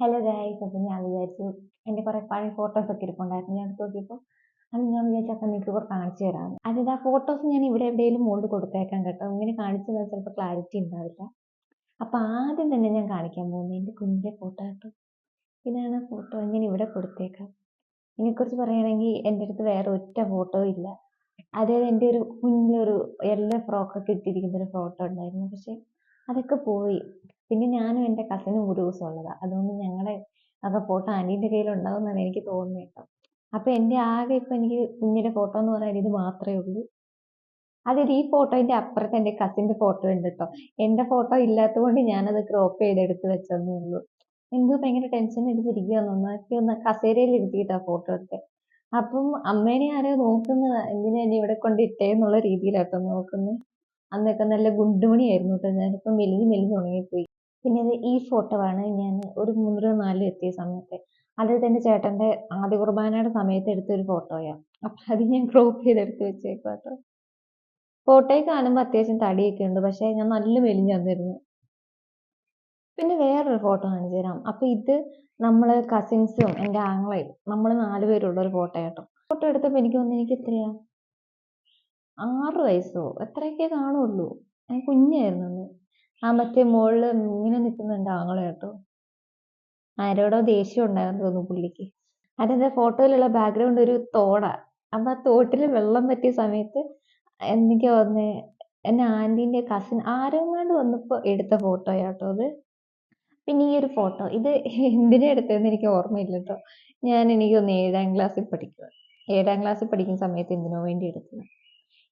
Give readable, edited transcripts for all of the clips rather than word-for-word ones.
Hello guys, അപ്പം ഞാൻ വിചാരിച്ചു എൻ്റെ കുറേ പഴയ ഫോട്ടോസൊക്കെ ഇരിപ്പുണ്ടായിരുന്നു. ഞാൻ എടുത്ത് നോക്കിയപ്പോൾ അത് ഞാൻ വിചാരിച്ചു അപ്പം നിങ്ങൾക്ക് ഇപ്പോൾ കാണിച്ചു തരാമെന്ന്. അതായത് ആ ഫോട്ടോസ് ഞാൻ ഇവിടെ എവിടെയെങ്കിലും മുകളിൽ കൊടുത്തേക്കാം കേട്ടോ. ഇങ്ങനെ കാണിച്ചു തന്നാൽ ചിലപ്പോൾ ക്ലാരിറ്റി ഉണ്ടാവില്ല. അപ്പം ആദ്യം തന്നെ ഞാൻ കാണിക്കാൻ പോകുന്നത് എൻ്റെ കുഞ്ഞിൻ്റെ ഫോട്ടോ കേട്ടോ. ഇതാണ് ഫോട്ടോ, ഞാൻ ഇവിടെ കൊടുത്തേക്കാം. ഇതിനെക്കുറിച്ച് പറയുകയാണെങ്കിൽ എൻ്റെ അടുത്ത് വേറെ ഒറ്റ ഫോട്ടോ ഇല്ല. അതായത് എൻ്റെ ഒരു കുഞ്ഞൊരു യെല്ലോ ഫ്രോക്കൊക്കെ ഇട്ടിരിക്കുന്ന ഒരു ഫോട്ടോ ഉണ്ടായിരുന്നു. പക്ഷെ അതൊക്കെ പോയി. പിന്നെ ഞാനും എൻ്റെ കസിനും ഒരു ദിവസം ഉള്ളതാണ്. അതുകൊണ്ട് ഞങ്ങളുടെ ഒക്കെ ഫോട്ടോ ആൻറ്റീൻ്റെ കയ്യിലുണ്ടാവും എന്നാണ് എനിക്ക് തോന്നുന്നത് കേട്ടോ. അപ്പോൾ എൻ്റെ ആകെ ഇപ്പം എനിക്ക് കുഞ്ഞിൻ്റെ ഫോട്ടോ എന്ന് പറയാൻ ഇത് മാത്രമേ ഉള്ളൂ. അതായത് ഈ ഫോട്ടോൻ്റെ അപ്പുറത്ത് എൻ്റെ കസിൻ്റെ ഫോട്ടോ ഉണ്ട് കേട്ടോ. എൻ്റെ ഫോട്ടോ ഇല്ലാത്തത് കൊണ്ട് ഞാനത് ക്രോപ്പ് ചെയ്തെടുത്ത് വെച്ചതേ ഉള്ളൂ. എന്തോ ഭയങ്കര ടെൻഷൻ അടിച്ചിരിക്കുകയാണ്. ഒന്നാക്കി ഒന്ന് കസേരയിൽ ഇരുത്തിയിട്ടാ ഫോട്ടോ എടുത്തത്. അപ്പം അമ്മേനെ ആരോ നോക്കുന്നത്, എന്തിനാ എന്നെ ഇവിടെ കൊണ്ട് ഇട്ടേന്നുള്ള രീതിയിലാട്ടോ നോക്കുന്നത്. അന്നൊക്കെ നല്ല ഗുണ്ടുമണിയായിരുന്നു കേട്ടോ. ഞാനിപ്പം മെലിഞ്ഞ് മെലിഞ്ഞ് ഉണങ്ങിപ്പോയി. പിന്നെ അത് ഈ ഫോട്ടോ ആണ് ഞാൻ ഒരു 3-4 എത്തിയ സമയത്ത്. അതായത് എൻ്റെ ചേട്ടൻ്റെ ആദ്യ കുർബാനയുടെ സമയത്ത് എടുത്തൊരു ഫോട്ടോയാണ്. അപ്പം അത് ഞാൻ ക്രോപ്പ് ചെയ്തെടുത്ത് വെച്ചേക്കാം കേട്ടോ. ഫോട്ടോയിൽ കാണുമ്പോൾ അത്യാവശ്യം തടിയൊക്കെ ഉണ്ട്, പക്ഷേ ഞാൻ നല്ല മെലിഞ്ഞ് വന്നിരുന്നു. പിന്നെ വേറൊരു ഫോട്ടോ കാണിച്ചു തരാം. അപ്പം ഇത് നമ്മൾ കസിൻസും എൻ്റെ ആങ്ങളയും നമ്മൾ 4 പേരുള്ള ഒരു ഫോട്ടോ കേട്ടോ. ഫോട്ടോ എടുത്തപ്പോൾ എനിക്ക് തോന്നുന്നു എനിക്ക് എത്രയാ 6 വയസ്സോ എത്രയൊക്കെ കാണുള്ളൂ. ഞാൻ കുഞ്ഞായിരുന്നു അന്ന്. ആ മറ്റേ മുകളിൽ ഇങ്ങനെ നിൽക്കുന്നുണ്ട് ആങ്ങള കേട്ടോ. ആരോടോ ദേഷ്യം ഉണ്ടായിരുന്നു തോന്നുന്നു പുള്ളിക്ക്. അതെന്താ ഫോട്ടോയിലുള്ള ബാക്ക്ഗ്രൗണ്ട് ഒരു തോടാ. അപ്പം ആ തോട്ടിൽ വെള്ളം പറ്റിയ സമയത്ത് എനിക്ക് തോന്നുന്നത് എൻ്റെ ആൻറ്റീൻ്റെ കസിൻ ആരെങ്ങാണ്ട് വന്നപ്പോൾ എടുത്ത ഫോട്ടോയാട്ടോ അത്. പിന്നെ ഈ ഒരു ഫോട്ടോ ഇത് എന്തിനാ എടുത്തതെന്ന് എനിക്ക് ഓർമ്മയില്ല കേട്ടോ. എനിക്ക് തോന്നുന്നു 7ാം ക്ലാസ്സിൽ പഠിക്കുക. 7ാം ക്ലാസ്സിൽ പഠിക്കുന്ന സമയത്ത് എന്തിനോ വേണ്ടി എടുത്തത്.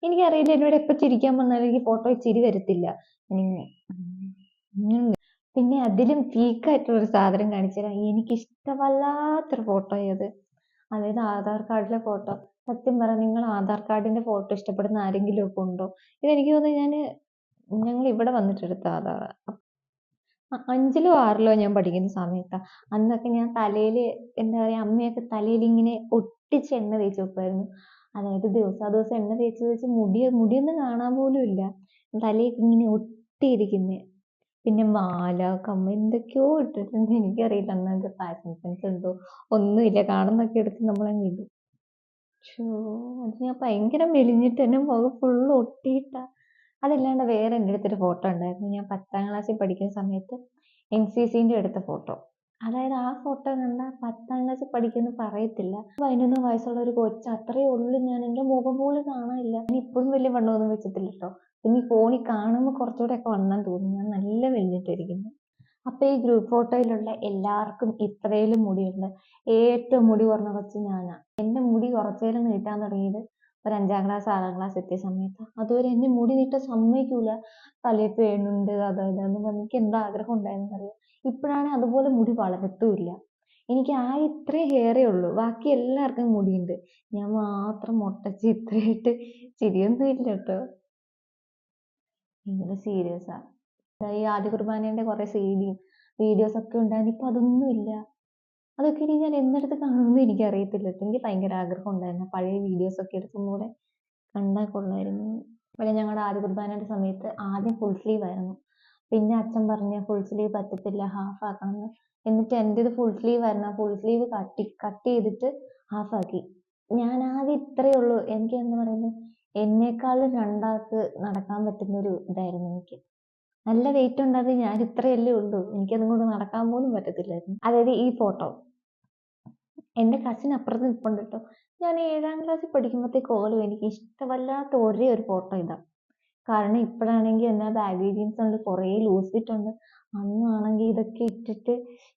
എനിക്കറിയില്ല, എന്നോട് എപ്പോൾ ചിരിക്കാൻ വന്നാലും എനിക്ക് ഫോട്ടോയിൽ ചിരി വരത്തില്ല. എനിക്ക് പിന്നെ അതിലും പീക്കായിട്ടുള്ള ഒരു സാധനം കാണിച്ചു തരാം. എനിക്കിഷ്ടമല്ലാത്തൊരു ഫോട്ടോയത്. അതായത് ആധാർ കാർഡിലെ ഫോട്ടോ. സത്യം പറ, നിങ്ങൾ ആധാർ കാർഡിന്റെ ഫോട്ടോ ഇഷ്ടപ്പെടുന്ന ആരെങ്കിലും ഒക്കെ ഉണ്ടോ? ഇതെനിക്ക് തോന്നുന്നു ഞങ്ങൾ ഇവിടെ വന്നിട്ടെടുത്ത ആധാർ. 5ലോ 6ലോ ഞാൻ പഠിക്കുന്ന സമയത്താണ്. അന്നൊക്കെ ഞാൻ തലയിൽ എന്താ പറയുക, അമ്മയൊക്കെ തലയിൽ ഇങ്ങനെ ഒട്ടിച്ച് എണ്ണ തേച്ച് വെക്കുമായിരുന്നു. അതായത് ദിവസം എണ്ണ തേച്ച് മുടിയൊന്നും കാണാൻ പോലും ഇല്ല. തലയൊക്കെ ഇങ്ങനെ ഒട്ടിയിരിക്കുന്നത്. പിന്നെ മാല, കമ്മൽ എന്തൊക്കെയോ ഇട്ടിട്ടുണ്ട്. എനിക്കറിയില്ല അന്നൊക്കെ ഫാഷൻ സെൻസ് എന്തോ ഒന്നുമില്ല. കാണുന്നൊക്കെ എടുത്ത് നമ്മളങ്ങ് ഇടും. അത് ഞാൻ ഭയങ്കര മെലിഞ്ഞിട്ട് എൻ്റെ മുഖം ഫുള്ള് ഒട്ടിയിട്ടാ. അതല്ലാണ്ട് വേറെ എൻ്റെ അടുത്തൊരു ഫോട്ടോ ഉണ്ടായിരുന്നു. ഞാൻ 10ാം ക്ലാസ്സിൽ പഠിക്കുന്ന സമയത്ത് NCCൻ്റെ എടുത്ത ഫോട്ടോ. അതായത് ആ ഫോട്ടോ കണ്ടാൽ 10ാം ക്ലാസ്സിൽ പഠിക്കുമെന്ന് പറയത്തില്ല. 11 വയസ്സുള്ള ഒരു കൊച്ച്, അത്രയേ ഉള്ളൂ ഞാൻ. എൻ്റെ മുഖം പോലും കാണാനില്ല. ഞാൻ ഇപ്പോഴും വലിയ വണ്ണമൊന്നും വെച്ചിട്ടില്ല കേട്ടോ. പിന്നെ ഈ ഫോണിൽ കാണുമ്പോൾ കുറച്ചുകൂടെ ഒക്കെ വണ്ണം തോന്നും. ഞാൻ നല്ല മെലിഞ്ഞിട്ടിരിക്കുന്നു. അപ്പോൾ ഈ ഗ്രൂപ്പ് ഫോട്ടോയിലുള്ള എല്ലാവർക്കും ഇത്രയിലും മുടിയുണ്ട്. ഏറ്റവും മുടി കുറഞ്ഞ കൊച്ച് ഞാനാ. എൻ്റെ മുടി കുറച്ചേരം നീട്ടാൻ തുടങ്ങിയത് ഒരു 5ാം ക്ലാസ് 6ാം ക്ലാസ് എത്തിയ സമയത്താണ്. അതുവരെ എന്നെ മുടി നീട്ടാൻ സമ്മതിക്കൂല. തലയിൽ പേനുണ്ട് അതെന്ന് പറഞ്ഞ് എനിക്ക് എന്താ ആഗ്രഹം ഉണ്ടായിരുന്നു അറിയാം. ഇപ്പോഴാണെങ്കിൽ അതുപോലെ മുടി വളരത്തുമില്ല. എനിക്ക് ഇത്രയും ഹെയറേ ഉള്ളൂ. ബാക്കി എല്ലാവർക്കും മുടിയുണ്ട്. ഞാൻ മാത്രം മൊട്ടച്ച് ഇത്രയായിട്ട് ചിരിയൊന്നും ഇല്ല കേട്ടോ. ഭയങ്കര സീരിയസാ. ഈ ആദ്യ കുർബാനേൻ്റെ കുറേ CD-യും വീഡിയോസൊക്കെ ഉണ്ടായിരുന്നു. ഇപ്പം അതൊന്നുമില്ല. അതൊക്കെ ഇനി ഞാൻ എന്നെടുത്ത് കാണുമെന്ന് എനിക്കറിയത്തില്ല കേട്ടോ. എനിക്ക് ഭയങ്കര ആഗ്രഹം ഉണ്ടായിരുന്നു പഴയ വീഡിയോസൊക്കെ എടുത്തൊന്നുകൂടെ കണ്ടാൽ കൊള്ളായിരുന്നു. പിന്നെ ഞങ്ങളുടെ ആദ്യ കുർബാനയുടെ സമയത്ത് ആദ്യം ഫുൾ സ്ലീവ് ആയിരുന്നു. പിന്നെ അച്ഛൻ പറഞ്ഞ് ഫുൾ സ്ലീവ് പറ്റത്തില്ല, ഹാഫ് ആക്കണമെന്ന്. എന്നിട്ട് എൻ്റേത് ഫുൾ സ്ലീവ് ആയിരുന്നു. ആ ഫുൾ സ്ലീവ് കട്ട് ചെയ്തിട്ട് ഹാഫ് ആക്കി. ഞാൻ ആദ്യം ഇത്രയേ ഉള്ളൂ. എനിക്ക് എന്താ പറയുന്നത്, എന്നേക്കാളും 2 ആൾക്ക് നടക്കാൻ പറ്റുന്നൊരു ഇതായിരുന്നു എനിക്ക്. നല്ല വെയിറ്റ് ഉണ്ടായിരുന്നു. ഞാൻ ഇത്രയല്ലേ ഉള്ളൂ. എനിക്കതും കൊണ്ട് നടക്കാൻ പോലും പറ്റത്തില്ലായിരുന്നു. അതായത് ഈ ഫോട്ടോ എൻ്റെ കസിൻ അപ്പുറത്ത് നിൽപ്പുണ്ട് കേട്ടോ. ഞാൻ 7ാം ക്ലാസ്സിൽ പഠിക്കുമ്പോഴത്തേക്കോലും എനിക്ക് ഇഷ്ടമല്ലാത്ത ഒരേ ഒരു ഫോട്ടോ ഇതാണ്. കാരണം ഇപ്പോഴാണെങ്കിൽ എന്നാ ബാഗി ജീൻസ് ഉണ്ട്, കുറേ ലൂസ് ഫിറ്റ് ഉണ്ട്. അന്നാണെങ്കിൽ ഇതൊക്കെ ഇട്ടിട്ട്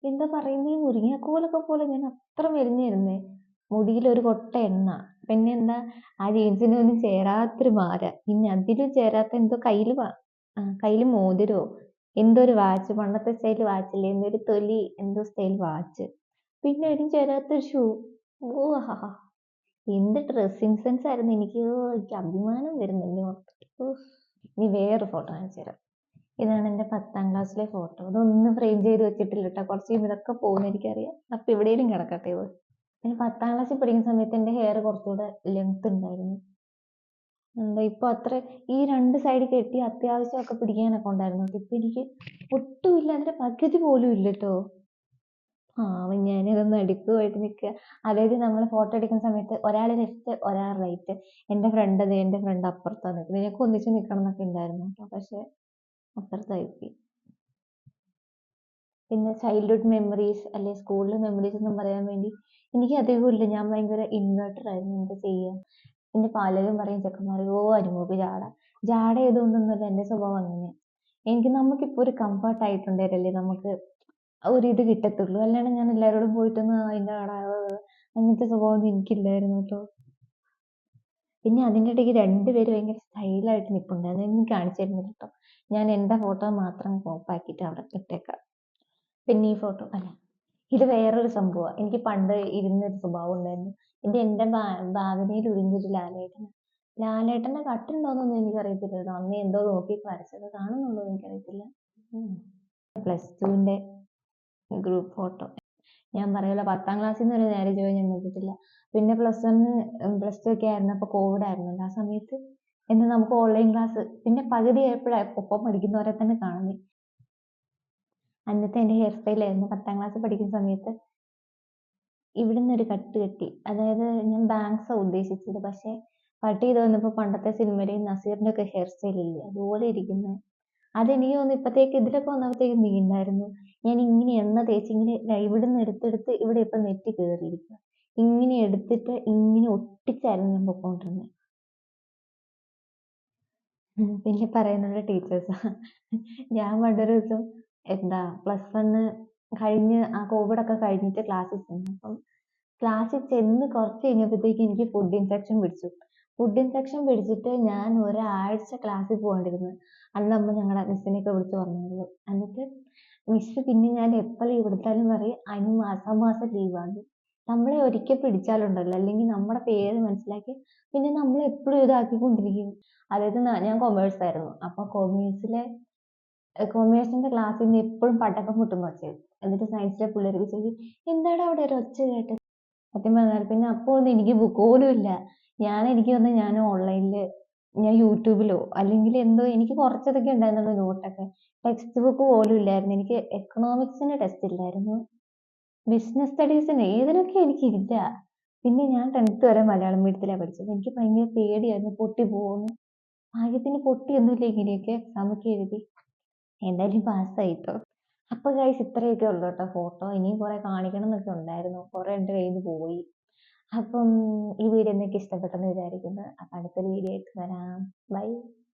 എന്താ പറയുന്നത്, ഈ മുരിങ്ങാക്കോലൊക്കെ പോലെ ഞാൻ അത്ര മെലിഞ്ഞിരുന്നേ. മുടിയിലൊരു കൊട്ട എണ്ണ. പിന്നെ എന്താ, ആ ജീൻസിനൊന്നും ചേരാത്തൊരു മാല. പിന്നെ അതിലും ചേരാത്ത എന്തോ കയ്യിൽ മോതിരോ എന്തോ ഒരു വാച്ച്, പണ്ടത്തെ സ്റ്റൈൽ വാച്ചില്ലേ, എന്തോ ഒരു തൊലി എന്തോ സ്റ്റൈൽ വാച്ച്. പിന്നെ അതിനും ചേരാത്തൊരു ഷൂ. ഓ ഹാ, എന്ത് ഡ്രസ്സിങ് സെൻസ് ആയിരുന്നു എനിക്ക്. എനിക്ക് അഭിമാനം വരുന്നില്ല ഓർത്തിട്ട്. ഇനി വേറൊരു ഫോട്ടോ കാണിച്ചു തരാം. ഇതാണ് എൻ്റെ 10ാം ക്ലാസ്സിലെ ഫോട്ടോ. ഇതൊന്നും ഫ്രെയിം ചെയ്ത് വെച്ചിട്ടില്ല കേട്ടോ. കുറച്ച് ഇതൊക്കെ പോകുന്ന എനിക്കറിയാം. അപ്പം എവിടെയെങ്കിലും കിടക്കട്ടെ ഇത്. പിന്നെ 10ാം ക്ലാസ്സിൽ പഠിക്കുന്ന സമയത്ത് എൻ്റെ ഹെയർ കുറച്ചുകൂടെ ലെങ്ത് ഉണ്ടായിരുന്നു. എന്താ ഇപ്പൊ അത്ര ഈ 2 സൈഡ് കെട്ടി അത്യാവശ്യമൊക്കെ പിടിക്കാനൊക്കെ ഉണ്ടായിരുന്നു. ഇപ്പൊ എനിക്ക് ഒട്ടുമില്ല, അതിന്റെ പകുതി പോലും ഇല്ല കേട്ടോ. പാവം ഞാനിത് നടുക്കുമായിട്ട് നിൽക്കുക. അതായത് നമ്മൾ ഫോട്ടോ എടുക്കുന്ന സമയത്ത് ഒരാൾ ലെഫ്റ്റ് ഒരാൾ റൈറ്റ്. എൻ്റെ ഫ്രണ്ട് അപ്പുറത്താണ് നിൽക്കുന്നത്. ഞങ്ങൾക്ക് ഒന്നിച്ച് നിൽക്കണം എന്നൊക്കെ ഉണ്ടായിരുന്നു കേട്ടോ. പക്ഷെ അപ്പുറത്തായിപ്പോയി. പിന്നെ ചൈൽഡ്ഹുഡ് മെമ്മറീസ് അല്ലെ സ്കൂളിലെ മെമ്മറീസ് ഒന്നും പറയാൻ വേണ്ടി എനിക്ക് അധികം ഇല്ല. ഞാൻ ഭയങ്കര ഇൻവേർട്ടർ ആയിരുന്നു. എന്താ ചെയ്യുക? പിന്നെ പലരും പറയും ചെക്കന്മാർ ഓ അനുമോൾക്ക് ജാട. ജാട ചെയ്തുകൊണ്ടൊന്നുമല്ല, എൻ്റെ സ്വഭാവം അങ്ങനെ. നമുക്കിപ്പോൾ ഒരു കംഫർട്ട് ആയിട്ടുണ്ടെങ്കിലല്ലേ നമുക്ക് ഒരിത് കിട്ടത്തുള്ളൂ. അല്ലാണ്ട് ഞാൻ എല്ലാവരോടും പോയിട്ടൊന്ന് അതിൻ്റെ ആട അങ്ങനത്തെ സ്വഭാവമൊന്നും എനിക്കില്ലായിരുന്നു കേട്ടോ. പിന്നെ അതിൻ്റെ ഇടയ്ക്ക് രണ്ടുപേര് ഭയങ്കര സ്റ്റൈലായിട്ട് നിൽപ്പുണ്ട്. അതൊന്നും കാണിച്ചു തരുന്നില്ല കേട്ടോ. ഞാൻ എൻ്റെ ഫോട്ടോ മാത്രം ക്രോപ്പ് ആക്കിയിട്ട് അവിടെ ഇട്ടേക്കാം. പിന്നെ ഈ ഫോട്ടോ അല്ല, ഇത് വേറൊരു സംഭവമാണ്. എനിക്ക് പണ്ട് ഇരുന്നൊരു സ്വഭാവം ഉണ്ടായിരുന്നു. എൻ്റെ ഭാവനയിൽ ഒഴിഞ്ഞൊരു ലാലേട്ടൻ. ലാലേട്ടൻ്റെ കട്ടുണ്ടോയെന്നൊന്നും എനിക്കറിയത്തില്ല കേട്ടോ. അന്ന് എന്തോ നോക്കി വരച്ചത്, കാണുന്നുണ്ടോ എന്ന് എനിക്കറിയത്തില്ല. പ്ലസ് ടുവിൻ്റെ ഗ്രൂപ്പ് ഫോട്ടോ. ഞാൻ പറയുമല്ലോ, 10ാം ക്ലാസ്സിൽ നിന്ന് ഒരു മാരേജ് പോയി ഞാൻ നോക്കിയിട്ടില്ല. പിന്നെ പ്ലസ് ടു ഒക്കെ ആയിരുന്നപ്പോൾ കോവിഡ് ആയിരുന്നല്ലോ. ആ സമയത്ത് നമുക്ക് ഓൺലൈൻ ക്ലാസ്. പിന്നെ പകുതി ആയപ്പോഴാണ് ഒപ്പം പഠിക്കുന്നവരെ തന്നെ കാണുന്നത്. അന്നത്തെ എൻ്റെ ഹെയർ സ്റ്റൈലായിരുന്നു 10ാം ക്ലാസ് പഠിക്കുന്ന സമയത്ത് ഇവിടുന്ന് ഒരു കട്ട് കെട്ടി. അതായത് ഞാൻ ബാങ്ക്സാണ് ഉദ്ദേശിച്ചത്. പക്ഷെ കട്ട് ചെയ്ത് വന്നപ്പോൾ പണ്ടത്തെ സിനിമയിലെ നസീറിൻ്റെ ഒക്കെ ഹെയർ സ്റ്റൈൽ ഇല്ലേ, അതുപോലെ ഇരിക്കുന്നത്. അതെനിക്ക് തോന്നുന്നു ഇപ്പോഴത്തേക്ക് ഇതിലൊക്കെ വന്നപ്പോഴത്തേക്ക് നീണ്ടായിരുന്നു. ഞാൻ ഇങ്ങനെ എണ്ണ തേച്ച് ഇങ്ങനെ ഇവിടുന്ന് എടുത്തെടുത്ത് ഇവിടെ ഇപ്പം നെറ്റി കയറിയിരിക്കുക. ഇങ്ങനെ എടുത്തിട്ട് ഇങ്ങനെ ഒട്ടിച്ചായിരുന്നു ഞാൻ പൊക്കോണ്ടിരുന്നത്. പിന്നെ പറയുന്നത് ടീച്ചേഴ്സാണ്. ഞാൻ പണ്ടൊരു ദിവസം +1 കഴിഞ്ഞ് ആ കോവിഡൊക്കെ കഴിഞ്ഞിട്ട് ക്ലാസ്സിൽ ചെന്നു. അപ്പം ക്ലാസ്സിൽ ചെന്ന് കുറച്ച് കഴിഞ്ഞപ്പോഴത്തേക്ക് എനിക്ക് ഫുഡ് ഇൻഫെക്ഷൻ പിടിച്ചു. ഫുഡ് ഇൻഫെക്ഷൻ പിടിച്ചിട്ട് ഞാൻ ഒരാഴ്ച ക്ലാസ്സിൽ പോകാണ്ടിരുന്നു. അന്നമ്മ ഞങ്ങളുടെ മിസ്സിനെയൊക്കെ വിളിച്ച് പറഞ്ഞിരുന്നു. എന്നിട്ട് മിസ്സ് പിന്നെ ഞാൻ എപ്പോൾ ലീവ് എടുത്താലും പറയും അതിന് മാസം മാസം ലീവാണ്. നമ്മളെ ഒരിക്കൽ പിടിച്ചാലുണ്ടല്ലോ, അല്ലെങ്കിൽ നമ്മുടെ പേര് മനസ്സിലാക്കി പിന്നെ നമ്മളെപ്പോഴും ഇതാക്കിക്കൊണ്ടിരിക്കും. അതായത് ഞാൻ കൊമേഴ്സ് ആയിരുന്നു. അപ്പോൾ കൊമേഴ്സിൻ്റെ ക്ലാസ്സിൽ നിന്ന് എപ്പോഴും പടക്കം പൊട്ടുന്ന ഒച്ചയും. എന്നിട്ട് സയൻസിലെ പിള്ളേരൊക്കെ ചോദിക്കും, എന്താടാ അവിടെ ഒരു ഒച്ച കേട്ടത്? സത്യം പറഞ്ഞാൽ പിന്നെ അപ്പോൾ ഒന്നും എനിക്ക് ബുക്ക് പോലും ഇല്ല. എനിക്ക് തോന്നുന്നു ഞാൻ ഓൺലൈനിൽ ഞാൻ യൂട്യൂബിലോ അല്ലെങ്കിൽ എന്തോ എനിക്ക് കുറച്ചതൊക്കെ ഉണ്ടായിരുന്നുള്ളൂ നോട്ടൊക്കെ. ടെക്സ്റ്റ് ബുക്ക് പോലും ഇല്ലായിരുന്നു. എനിക്ക് എക്കണോമിക്സിന് ടെസ്റ്റ് ഇല്ലായിരുന്നു. ബിസിനസ് സ്റ്റഡീസിന് ഏതിനൊക്കെ എനിക്കില്ല. പിന്നെ ഞാൻ 10th വരെ മലയാളം മീഡിയത്തിലാണ് പഠിച്ചത്. എനിക്ക് ഭയങ്കര പേടിയായിരുന്നു പൊട്ടി പോകുമെന്ന്. ഭാഗ്യത്തിന് പൊട്ടിയൊന്നുമില്ല. ഇങ്ങനെയൊക്കെ എക്സാമൊക്കെ എഴുതി എന്തായാലും പാസ്സായിട്ടോ. അപ്പോൾ ഗൈസ് ഇത്രയൊക്കെ ഉള്ളൂ കേട്ടോ ഫോട്ടോ. ഇനിയും കുറേ കാണിക്കണം എന്നൊക്കെ ഉണ്ടായിരുന്നു. കുറേ എൻ്റെ കയ്യിൽ നിന്ന് പോയി. അപ്പം ഈ വീഡിയോ നിങ്ങൾക്ക് ഇഷ്ടപ്പെട്ടെന്ന് വിചാരിക്കുന്നു. അപ്പം അടുത്തൊരു വീഡിയോ ആയിട്ട് വരാം. ബൈ.